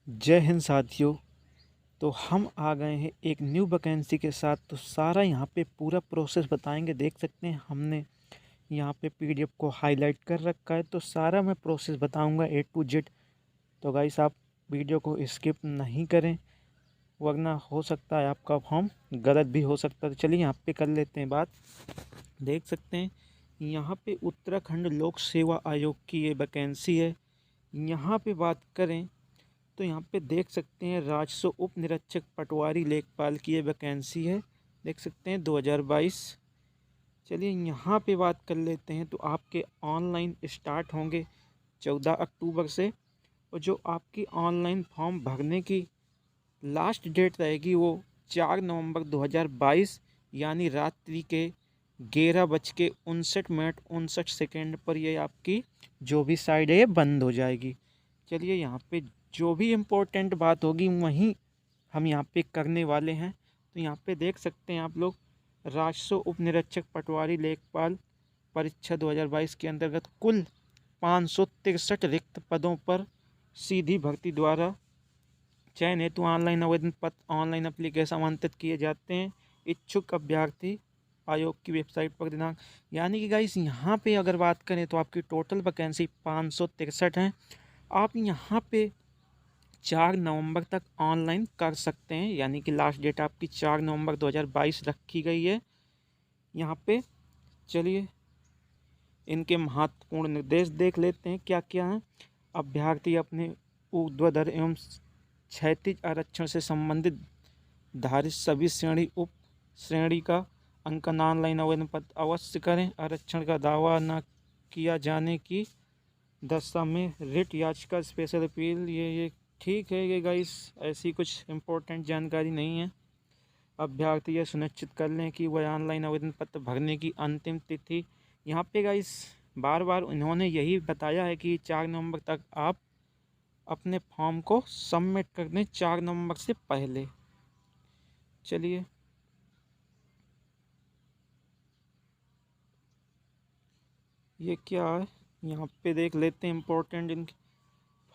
जय हिंद साथियों। तो हम आ गए हैं एक न्यू वैकेंसी के साथ। तो सारा यहाँ पे पूरा प्रोसेस बताएंगे। देख सकते हैं हमने यहाँ पे पीडीएफ को हाईलाइट कर रखा है। तो सारा मैं प्रोसेस बताऊंगा ए टू जेड। तो गाइस आप वीडियो को स्किप नहीं करें, वरना हो सकता है आपका फॉर्म गलत भी हो सकता है। तो चलिए यहाँ पे कर लेते हैं बात। देख सकते हैं यहाँ पे उत्तराखंड लोक सेवा आयोग की ये वैकेंसी है। यहाँ पे बात करें तो यहाँ पे देख सकते हैं राजस्व उप निरीक्षक पटवारी लेखपाल की ये वैकेंसी है। देख सकते हैं 2022। चलिए यहाँ पे बात कर लेते हैं। तो आपके ऑनलाइन स्टार्ट होंगे 14 अक्टूबर से, और जो आपकी ऑनलाइन फॉर्म भरने की लास्ट डेट रहेगी वो 4 नवंबर 2022, यानी रात्रि के 11:59 पर ये आपकी जो भी साइड है ये बंद हो जाएगी। चलिए यहाँ पे जो भी इम्पोर्टेंट बात होगी वहीं हम यहाँ पे करने वाले हैं। तो यहाँ पे देख सकते हैं आप लोग, राजस्व उप निरीक्षक पटवारी लेखपाल परीक्षा 2022 के अंतर्गत कुल 563 रिक्त पदों पर सीधी भर्ती द्वारा चयन हेतु ऑनलाइन आवेदन पत्र ऑनलाइन एप्लीकेशन आमंत्रित किए जाते हैं। इच्छुक अभ्यर्थी आयोग की वेबसाइट पर दिनांक, यानी कि गाइस यहाँ पे अगर बात करें तो आपकी टोटल वैकेंसी 563 हैं। आप यहाँ पे 4 नवंबर तक ऑनलाइन कर सकते हैं, यानी कि लास्ट डेट आपकी 4 नवंबर 2022 रखी गई है यहाँ पे। चलिए इनके महत्वपूर्ण निर्देश देख लेते हैं क्या क्या हैं। अभ्यर्थी अपने ऊर्ध्वाधर एवं क्षैतिज आरक्षण से संबंधित धारित सभी श्रेणी उप श्रेणी का अंकन ऑनलाइन आवेदन पत्र अवश्य करें। आरक्षण का दावा न किया जाने की दशा में रिट याचिका स्पेशल अपील, ये ठीक है। ये गाइस ऐसी कुछ इम्पोर्टेंट जानकारी नहीं है। अभ्यर्थी यह सुनिश्चित कर लें कि वह ऑनलाइन आवेदन पत्र भरने की अंतिम तिथि, यहाँ पे गाइस बार बार उन्होंने यही बताया है कि 4 नवंबर तक आप अपने फॉर्म को सबमिट कर दें, 4 नवंबर से पहले। चलिए ये क्या है यहाँ पे देख लेते हैं इम्पोर्टेंट। इनके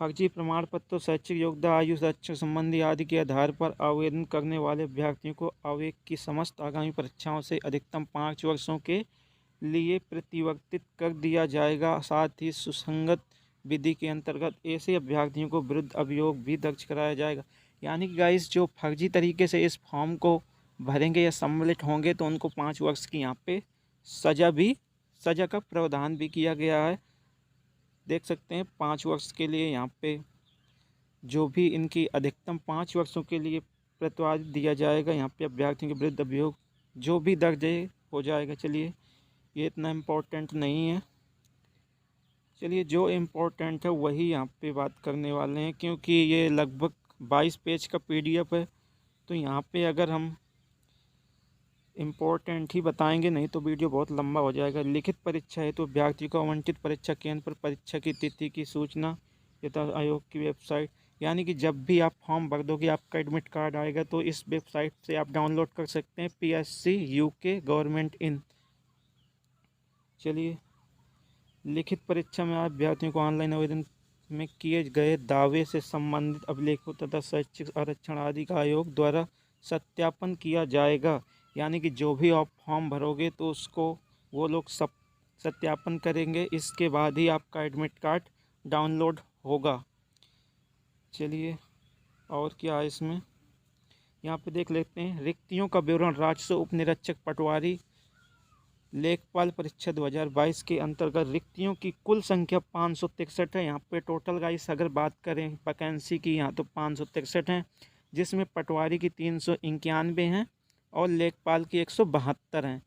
फर्जी प्रमाण पत्र, शैक्षिक योग्यता, आयु, शैक्षिक संबंधी आदि के आधार पर आवेदन करने वाले अभ्यर्थियों को आयोग की समस्त आगामी परीक्षाओं से अधिकतम 5 वर्षों के लिए प्रतिवर्तित कर दिया जाएगा। साथ ही सुसंगत विधि के अंतर्गत ऐसे अभ्यर्थियों को विरुद्ध अभियोग भी दर्ज कराया जाएगा। यानी कि गाइस जो फर्जी तरीके से इस फॉर्म को भरेंगे या सम्मिलित होंगे तो उनको 5 वर्ष की यहाँ पे सज़ा का प्रावधान भी किया गया है। देख सकते हैं 5 वर्ष के लिए यहाँ पे जो भी इनकी अधिकतम 5 वर्षों के लिए प्रतिवाद दिया जाएगा। यहाँ पे अभ्यर्थियों के विरुद्ध अभियोग जो भी दर्ज हो जाएगा। चलिए ये इतना इम्पोर्टेंट नहीं है। चलिए जो इम्पोर्टेंट है वही यहाँ पे बात करने वाले हैं, क्योंकि ये लगभग 22 पेज का पीडीएफ है। तो यहाँ पे अगर हम इम्पोर्टेंट ही बताएंगे नहीं तो वीडियो बहुत लंबा हो जाएगा। लिखित परीक्षा है तो अभ्यर्थी को आवंटित परीक्षा केंद्र पर परीक्षा की तिथि की सूचना यथा आयोग की वेबसाइट, यानी कि जब भी आप फॉर्म भर दोगे आपका एडमिट कार्ड आएगा तो इस वेबसाइट से आप डाउनलोड कर सकते हैं, PSC UK गवर्नमेंट इन। चलिए लिखित परीक्षा में अभ्यर्थियों को ऑनलाइन आवेदन में किए गए दावे से संबंधित अभिलेखों तथा शैक्षिक आरक्षण आदि का आयोग द्वारा सत्यापन किया जाएगा। यानी कि जो भी आप फॉर्म भरोगे तो उसको वो लोग सब सत्यापन करेंगे, इसके बाद ही आपका एडमिट कार्ड डाउनलोड होगा। चलिए और क्या है इसमें, यहाँ पे देख लेते हैं। रिक्तियों का विवरण, राजस्व उप निरीक्षक पटवारी लेखपाल परीक्षा 2022 के अंतर्गत रिक्तियों की कुल संख्या 563 है। यहाँ पे टोटल गाइस अगर बात करें वैकेंसी की, यहाँ तो 563 हैं, जिसमें पटवारी की 391 हैं और लेखपाल की 172 हैं।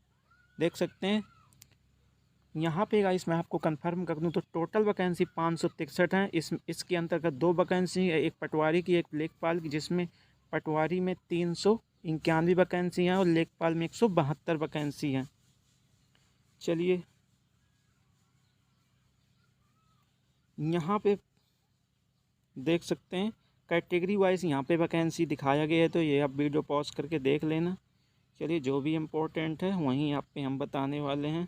देख सकते हैं यहाँ पे गाइस मैं आपको कंफर्म कर दूँ तो टोटल वैकेंसी 563 हैं। इसके अंतर्गत 2 वैकेंसी है, एक पटवारी की एक लेखपाल की, जिसमें पटवारी में 391 वैकेंसी हैं और लेखपाल में 172 वैकेंसी हैं। चलिए यहाँ पे देख सकते हैं कैटेगरी वाइज यहाँ पे वैकेंसी दिखाया गया है, तो ये आप वीडियो पॉज करके देख लेना। चलिए जो भी इम्पोर्टेंट है वहीं आप पे हम बताने वाले हैं।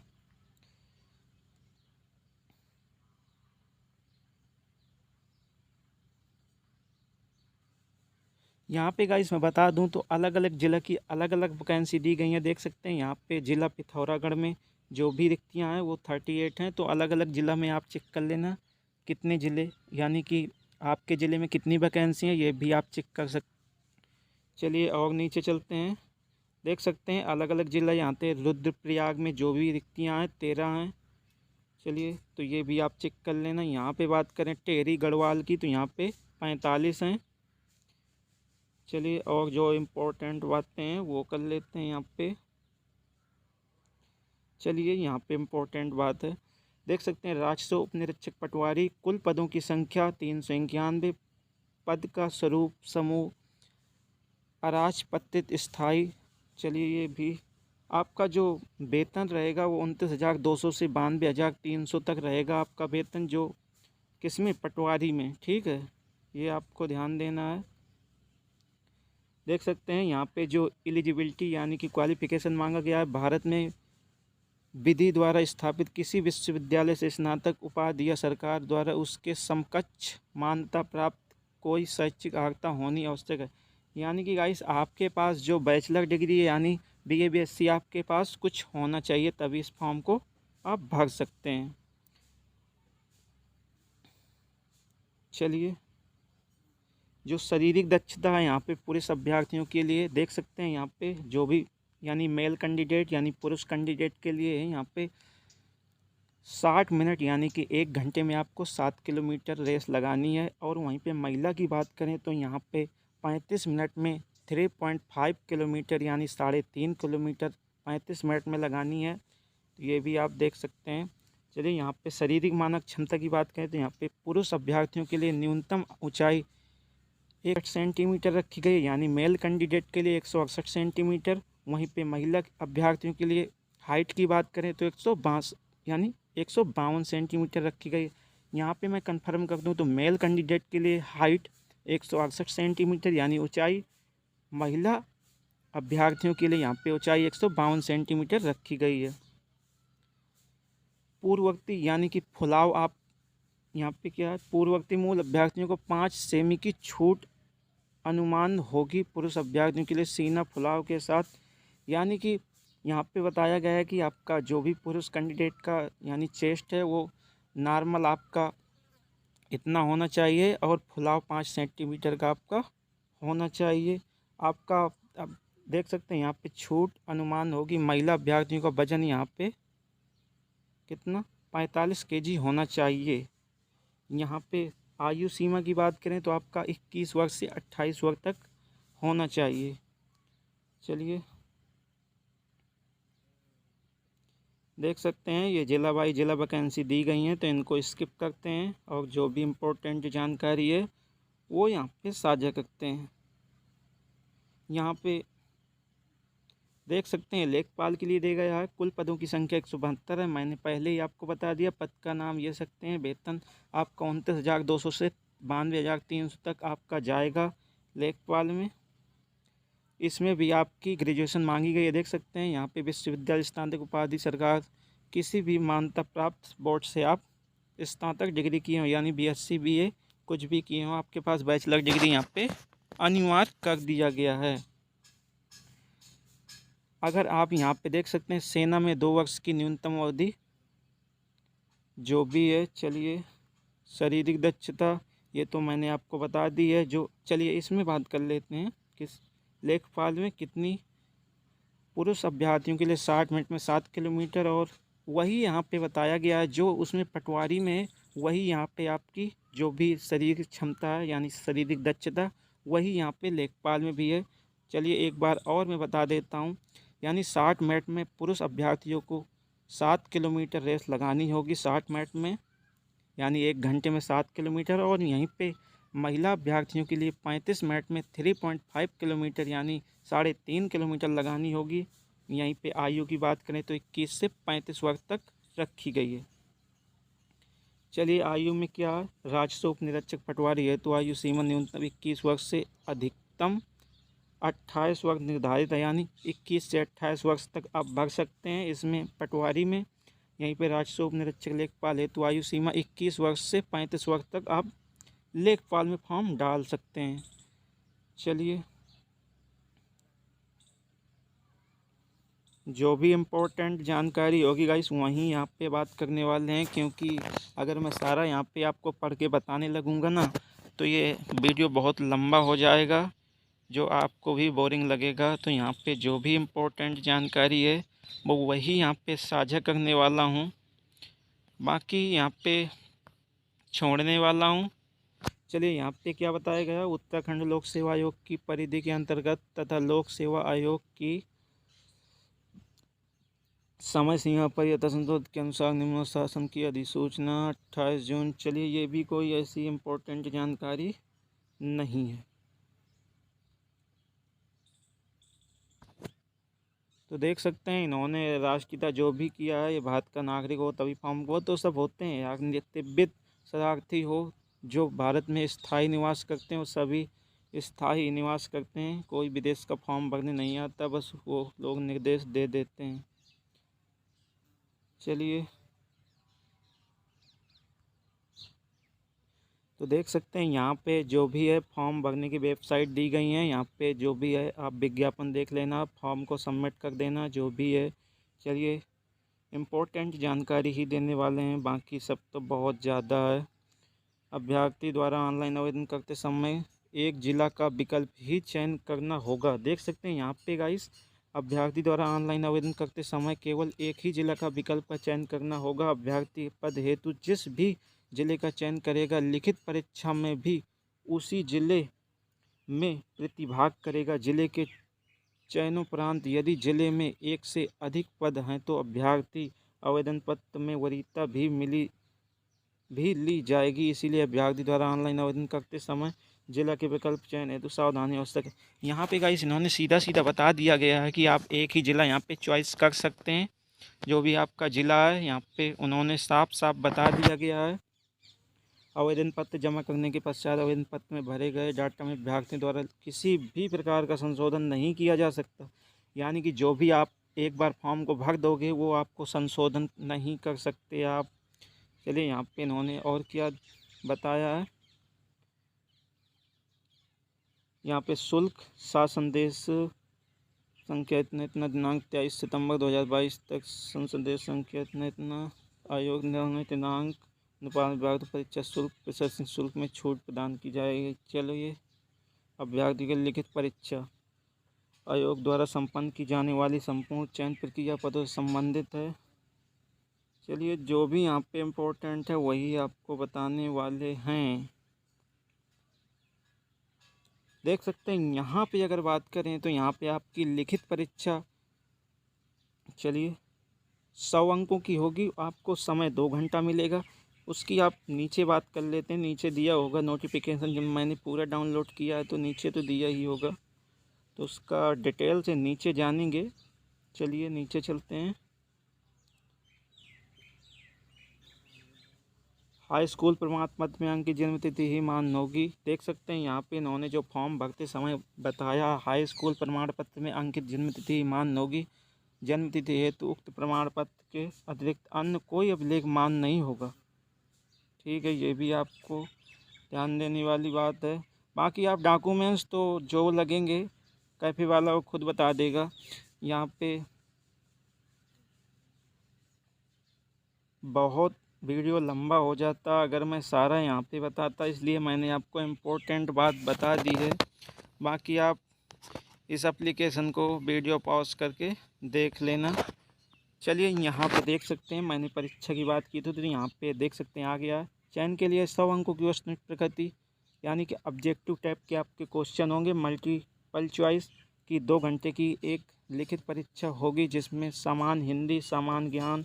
यहाँ पे गाइस मैं बता दूं तो अलग अलग ज़िला की अलग अलग वैकेंसी दी गई है। देख सकते हैं यहाँ पे ज़िला पिथौरागढ़ में जो भी रिक्तियाँ हैं वो 38 हैं। तो अलग अलग ज़िला में आप चेक कर लेना कितने ज़िले यानी कि आपके ज़िले में कितनी वैकेंसी हैं ये भी आप चेक कर सकते। चलिए और नीचे चलते हैं। देख सकते हैं अलग अलग ज़िला यहाँ पे रुद्रप्रयाग में जो भी रिक्तियाँ हैं 13 हैं। चलिए तो ये भी आप चेक कर लेना। यहाँ पे बात करें टेहरी गढ़वाल की तो यहाँ पे 45 हैं। चलिए और जो इम्पोर्टेंट बातें हैं वो कर लेते हैं यहाँ पे। चलिए यहाँ पे इम्पोर्टेंट बात है, देख सकते हैं राजस्व उपनिरीक्षक पटवारी कुल पदों की संख्या 391, पद का स्वरूप समूह अराजपत्रित स्थायी। चलिए ये भी आपका जो वेतन रहेगा वो 29,200 से 92,300 तक रहेगा आपका वेतन, जो किसमें पटवारी में। ठीक है, ये आपको ध्यान देना है। देख सकते हैं यहाँ पे जो एलिजिबिलिटी यानी कि क्वालिफिकेशन मांगा गया है, भारत में विधि द्वारा स्थापित किसी विश्वविद्यालय से स्नातक उपाधि या सरकार द्वारा उसके समकक्ष मान्यता प्राप्त कोई शैक्षिक अर्हता होनी आवश्यक है। यानी कि गाइस आपके पास जो बैचलर डिग्री है यानी BA BSc आपके पास कुछ होना चाहिए, तभी इस फॉर्म को आप भर सकते हैं। चलिए जो शारीरिक दक्षता है यहाँ पे पुरुष अभ्यर्थियों के लिए देख सकते हैं यहाँ पे जो भी यानी मेल कैंडिडेट यानी पुरुष कैंडिडेट के लिए है यहाँ पे 60 मिनट यानी कि 1 घंटे में आपको 7 किलोमीटर रेस लगानी है। और वहीं पे महिला की बात करें तो यहाँ पे 35 मिनट में 3.5 किलोमीटर यानी 3.5 किलोमीटर 35 मिनट में लगानी है। तो ये भी आप देख सकते हैं। चलिए यहाँ पे शारीरिक मानक क्षमता की बात करें तो यहाँ पे पुरुष अभ्यर्थियों के लिए न्यूनतम ऊंचाई 1 सेंटीमीटर रखी गई, यानी मेल कैंडिडेट के लिए 168 सेंटीमीटर। वहीं पे महिला अभ्यर्थियों के लिए हाइट की बात करें तो 152 यानी 152 सेंटीमीटर रखी गई। यहाँ पे मैं कंफर्म कर दूं तो मेल कैंडिडेट के लिए हाइट 168 सेंटीमीटर यानी ऊंचाई, महिला अभ्यर्थियों के लिए यहाँ पे ऊंचाई 152 सेंटीमीटर रखी गई है। पूर्ववर्ती यानी कि फुलाव आप यहाँ पे क्या है, पूर्ववर्ती मूल अभ्यर्थियों को 5 सेमी की छूट अनुमान होगी पुरुष अभ्यर्थियों के लिए सीना फुलाव के साथ। यानी कि यहाँ पे बताया गया है कि आपका जो भी पुरुष कैंडिडेट का यानी चेस्ट है वो नॉर्मल आपका इतना होना चाहिए और फुलाव 5 सेंटीमीटर का आपका होना चाहिए आपका। अब देख सकते हैं यहाँ पे छूट अनुमान होगी। महिला अभ्यर्थियों का वजन यहाँ पे कितना 45 kg होना चाहिए। यहाँ पे आयु सीमा की बात करें तो आपका 21 वर्ष से 28 वर्ष तक होना चाहिए। चलिए देख सकते हैं ये जिला बाई जिला वैकेंसी दी गई हैं, तो इनको स्किप करते हैं और जो भी इम्पोर्टेंट जानकारी है वो यहाँ पे साझा करते हैं। यहाँ पे देख सकते हैं लेखपाल के लिए दिया गया है कुल पदों की संख्या 172 है। मैंने पहले ही आपको बता दिया पद का नाम ये सकते हैं। वेतन आपका 29,200 से 92,300 तक आपका जाएगा लेखपाल में। इसमें भी आपकी ग्रेजुएशन मांगी गई है। देख सकते हैं यहाँ पे विश्वविद्यालय स्नातक उपाधि सरकार किसी भी मान्यता प्राप्त बोर्ड से आप स्नातक डिग्री किए हो यानी BSc BA कुछ भी किए हो, आपके पास बैचलर डिग्री यहाँ पे अनिवार्य कर दिया गया है। अगर आप यहाँ पे देख सकते हैं सेना में 2 वर्ष की न्यूनतम अवधि जो भी है। चलिए शारीरिक दक्षता ये तो मैंने आपको बता दी है। जो चलिए इसमें बात कर लेते हैं किस लेखपाल में कितनी पुरुष अभ्यर्थियों के लिए 60 मिनट में 7 किलोमीटर, और वही यहाँ पे बताया गया है जो उसमें पटवारी में वही यहाँ पे आपकी जो भी शारीरिक क्षमता है यानी शारीरिक दक्षता वही यहाँ पे लेखपाल में भी है। चलिए एक बार और मैं बता देता हूँ, यानी 60 मिनट में पुरुष अभ्यर्थियों को 7 किलोमीटर रेस लगानी होगी 60 मिनट में यानी 1 घंटे में 7 किलोमीटर। और यहीं पे महिला अभ्यर्थियों के लिए 35 मिनट में 3.5 किलोमीटर यानी 3.5 किलोमीटर लगानी होगी। यहीं पे आयु की बात करें तो 21 से 35 वर्ष तक रखी गई है। चलिए आयु में क्या है, राजस्व उपनिरीक्षक पटवारी है तो आयु सीमा न्यूनतम 21 वर्ष से अधिकतम 28 वर्ष निर्धारित है, यानी 21 से 28 वर्ष तक आप भर सकते हैं इसमें पटवारी में। यहीं पे राजस्व उपनिरीक्षक लेखपाल है तो आयु सीमा 21 वर्ष से 35 वर्ष तक आप लेखपाल में फॉर्म डाल सकते हैं। चलिए, जो भी इम्पोर्टेंट जानकारी होगी गाइस वहीं यहाँ पे बात करने वाले हैं, क्योंकि अगर मैं सारा यहाँ पे आपको पढ़ के बताने लगूँगा ना तो ये वीडियो बहुत लंबा हो जाएगा, जो आपको भी बोरिंग लगेगा। तो यहाँ पे जो भी इम्पोर्टेंट जानकारी है वो वही यहाँ पे साझा करने वाला हूँ, बाकी यहाँ पे छोड़ने वाला हूँ। चलिए, यहाँ पे क्या बताया गया, उत्तराखंड लोक सेवा आयोग की परिधि के अंतर्गत तथा लोक सेवा आयोग की समय सीमा पर यथासंशोध के अनुसार निम्नानुशासन की अधिसूचना 28 जून। चलिए, ये भी कोई ऐसी इम्पोर्टेंट जानकारी नहीं है। तो देख सकते हैं इन्होंने राष्ट्रीयता जो भी किया है, ये भारत का नागरिक हो तभी फॉर्म, वो तो सब होते हैं यार, तिब्बत शरणार्थी हो जो भारत में स्थायी निवास करते हैं वो सभी स्थायी निवास करते हैं, कोई विदेश का फॉर्म भरने नहीं आता, बस वो लोग निर्देश दे देते हैं। चलिए, तो देख सकते हैं यहाँ पे जो भी है फॉर्म भरने की वेबसाइट दी गई है, यहाँ पे जो भी है आप विज्ञापन देख लेना, फॉर्म को सबमिट कर देना जो भी है। चलिए, इम्पोर्टेंट जानकारी ही देने वाले हैं, बाकी सब तो बहुत ज़्यादा है। अभ्यर्थी द्वारा ऑनलाइन आवेदन करते समय एक जिला का विकल्प ही चयन करना होगा। देख सकते हैं यहाँ पे गाइस, अभ्यर्थी द्वारा ऑनलाइन आवेदन करते समय केवल एक ही जिला का विकल्प का चयन करना होगा। अभ्यर्थी पद हेतु जिस भी जिले का चयन करेगा, लिखित परीक्षा में भी उसी जिले में प्रतिभाग करेगा। जिले के चयनोपरांत यदि जिले में एक से अधिक पद हैं तो अभ्यर्थी आवेदन पत्र में वरीयता भी ली जाएगी। इसीलिए अभ्यर्थी द्वारा ऑनलाइन आवेदन करते समय जिला के विकल्प चयन हेतु सावधानी आवश्यक है। यहाँ पे गाइस इन्होंने सीधा सीधा बता दिया गया है कि आप एक ही ज़िला यहाँ पे चॉइस कर सकते हैं, जो भी आपका ज़िला है यहाँ पे उन्होंने साफ साफ बता दिया गया है। आवेदन पत्र जमा करने के पश्चात आवेदन पत्र में भरे गए डाटा में अभ्यर्थी द्वारा किसी भी प्रकार का संशोधन नहीं किया जा सकता, यानी कि जो भी आप एक बार फॉर्म को भर दोगे वो आपको संशोधन नहीं कर सकते आप। चलिए, यहाँ पे इन्होंने और क्या बताया है, यहाँ पे शुल्क शासन देश संख्या इतना दिनांक 23 सितंबर 2022 तक संदेश संख्या इतना आयोग दिनांक नेपाल विभाग परीक्षा शुल्क प्रोसेसिंग शुल्क में छूट प्रदान की जाएगी। चलो, ये अभ्यर्थी की लिखित परीक्षा आयोग द्वारा संपन्न की जाने वाली संपूर्ण चयन प्रक्रिया पदों से संबंधित है। चलिए, जो भी यहाँ पे इम्पोर्टेंट है वही आपको बताने वाले हैं। देख सकते हैं यहाँ पे अगर बात करें तो यहाँ पे आपकी लिखित परीक्षा, चलिए 100 अंकों की होगी, आपको समय 2 घंटा मिलेगा। उसकी आप नीचे बात कर लेते हैं, नीचे दिया होगा नोटिफिकेशन, जब मैंने पूरा डाउनलोड किया है तो नीचे तो दिया ही होगा, तो उसका डिटेल से नीचे जानेंगे। चलिए, नीचे चलते हैं। हाई स्कूल प्रमाण पत्र में अंक की जन्म तिथि ही मान्य होगी। देख सकते हैं यहाँ पे इन्होंने जो फॉर्म भरते समय बताया, हाई स्कूल प्रमाण पत्र में अंकित जन्म तिथि ही मान्य होगी। जन्म तिथि हेतु उक्त प्रमाण पत्र के अतिरिक्त अन्य कोई अभिलेख मान्य नहीं होगा। ठीक है, ये भी आपको ध्यान देने वाली बात है। बाकी आप डॉक्यूमेंट्स तो जो लगेंगे कैफे वाला वो खुद बता देगा। यहाँ पे बहुत वीडियो लंबा हो जाता अगर मैं सारा यहाँ पे बताता, इसलिए मैंने आपको इम्पोर्टेंट बात बता दी है। बाकी आप इस एप्लीकेशन को वीडियो पॉज करके देख लेना। चलिए, यहाँ पे देख सकते हैं मैंने परीक्षा की बात की थी, तो यहाँ पे देख सकते हैं आ गया चयन के लिए 100 अंकों की वस्तु प्रकृति, यानी कि ऑब्जेक्टिव टाइप के आपके क्वेश्चन होंगे। मल्टीपल चॉइस की 2 घंटे की एक लिखित परीक्षा होगी, जिसमें समान हिंदी, समान ज्ञान,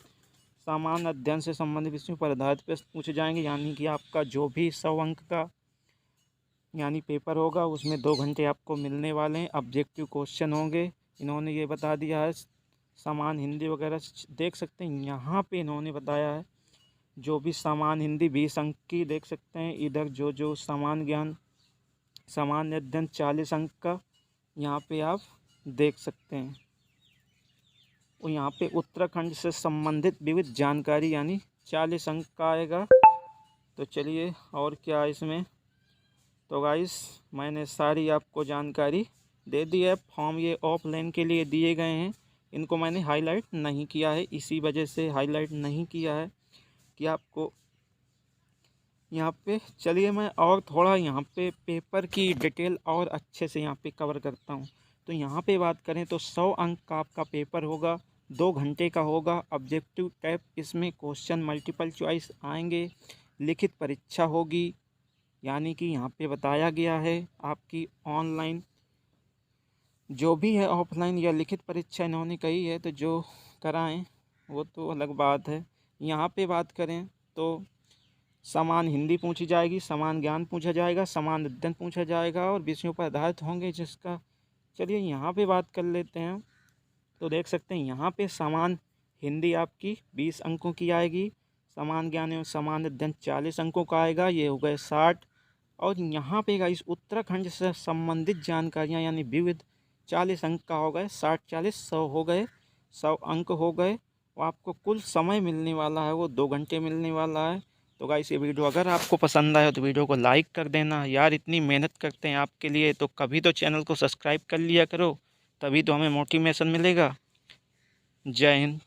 सामान्य अध्ययन से संबंधित विषयों पर आधारित प्रश्न पूछे जाएंगे। यानी कि आपका जो भी 100 अंक का यानी पेपर होगा उसमें 2 घंटे आपको मिलने वाले हैं। ऑब्जेक्टिव क्वेश्चन होंगे, इन्होंने ये बता दिया है। समान हिंदी वगैरह देख सकते हैं यहाँ पे इन्होंने बताया है, जो भी समान हिंदी 20 अंक की, देख सकते हैं इधर जो समान ज्ञान, सामान्य अध्ययन 40 अंक का यहाँ पे आप देख सकते हैं। और यहाँ पे उत्तराखंड से संबंधित विविध जानकारी यानी 40 अंक का आएगा। तो चलिए, और क्या इसमें तो गाइस मैंने सारी आपको जानकारी दे दी है। फॉर्म ये ऑफलाइन के लिए दिए गए हैं, इनको मैंने हाईलाइट नहीं किया है, इसी वजह से हाईलाइट नहीं किया है कि आपको यहाँ पे। चलिए मैं और थोड़ा यहाँ पे पेपर की डिटेल और अच्छे से यहाँ पे कवर करता हूँ। तो यहाँ पे बात करें तो 100 अंक का आपका पेपर होगा, 2 घंटे का होगा। ऑब्जेक्टिव टाइप इसमें क्वेश्चन मल्टीपल चॉइस आएंगे, लिखित परीक्षा होगी। यानी कि यहाँ पे बताया गया है आपकी ऑनलाइन जो भी है, ऑफलाइन या लिखित परीक्षा इन्होंने कही है, तो जो कराएं वो तो अलग बात है। यहाँ पे बात करें तो समान हिंदी पूछी जाएगी, समान ज्ञान पूछा जाएगा, समान अध्ययन पूछा जाएगा और विषयों पर आधारित होंगे जिसका। चलिए यहाँ पे बात कर लेते हैं। तो देख सकते हैं यहाँ पे समान हिंदी आपकी 20 अंकों की आएगी, समान ज्ञान एवं समान अध्ययन 40 अंकों का आएगा, ये हो गए 60। और यहाँ पे इस उत्तराखंड से संबंधित जानकारियाँ यानी विविध 40 अंक का हो गए, 60 40 100 हो गए, 100 अंक हो गए। और आपको कुल समय मिलने वाला है वो 2 घंटे मिलने वाला है। तो गाइस ये वीडियो अगर आपको पसंद आए तो वीडियो को लाइक कर देना यार, इतनी मेहनत करते हैं आपके लिए तो कभी तो चैनल को सब्सक्राइब कर लिया करो, तभी तो हमें मोटिवेशन मिलेगा। जय हिंद।